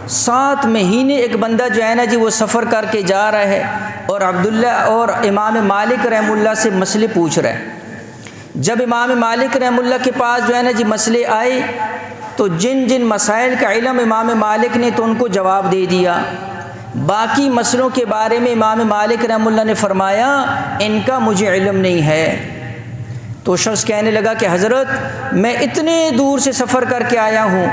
7 مہینے ایک بندہ جو ہے نا جی وہ سفر کر کے جا رہا ہے اور عبداللہ اور امام مالک رحمہ اللہ سے مسئلے پوچھ رہا ہے۔ جب امام مالک رحمہ اللہ کے پاس جو ہے نا جی مسئلے آئے تو جن جن مسائل کا علم امام مالک نے تو ان کو جواب دے دیا، باقی مسئلوں کے بارے میں امام مالک رحمہ اللہ نے فرمایا ان کا مجھے علم نہیں ہے۔ تو شخص کہنے لگا کہ حضرت میں اتنے دور سے سفر کر کے آیا ہوں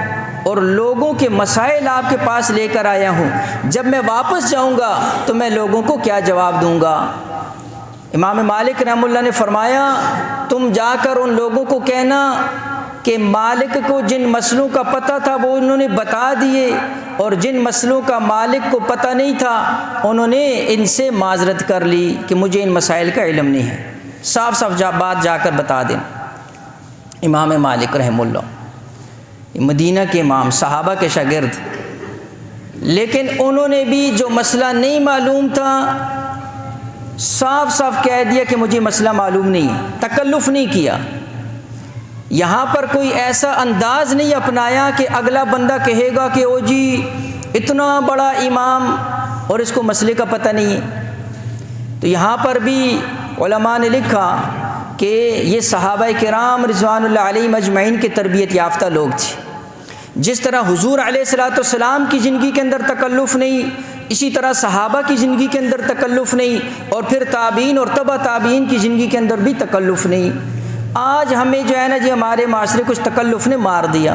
اور لوگوں کے مسائل آپ کے پاس لے کر آیا ہوں، جب میں واپس جاؤں گا تو میں لوگوں کو کیا جواب دوں گا؟ امام مالک رحمہ اللہ نے فرمایا تم جا کر ان لوگوں کو کہنا کہ مالک کو جن مسئلوں کا پتہ تھا وہ انہوں نے بتا دیے، اور جن مسئلوں کا مالک کو پتہ نہیں تھا انہوں نے ان سے معذرت کر لی کہ مجھے ان مسائل کا علم نہیں ہے۔ صاف صاف بات جا کر بتا دیں۔ امام مالک رحمہ اللہ مدینہ کے امام، صحابہ کے شاگرد، لیکن انہوں نے بھی جو مسئلہ نہیں معلوم تھا صاف صاف کہہ دیا کہ مجھے مسئلہ معلوم نہیں ہے، تکلف نہیں کیا۔ یہاں پر کوئی ایسا انداز نہیں اپنایا کہ اگلا بندہ کہے گا کہ او جی اتنا بڑا امام اور اس کو مسئلے کا پتہ نہیں ہے۔ تو یہاں پر بھی علماء نے لکھا کہ یہ صحابہ کرام رضوان اللہ علیہم اجمعین کی تربیت یافتہ لوگ تھے۔ جس طرح حضور علیہ الصلوۃ والسلام کی زندگی کے اندر تکلف نہیں، اسی طرح صحابہ کی زندگی کے اندر تکلف نہیں، اور پھر تابعین اور تبع تابعین کی زندگی کے اندر بھی تکلف نہیں۔ آج ہمیں جو ہے نا جی ہمارے معاشرے کچھ تکلف نے مار دیا۔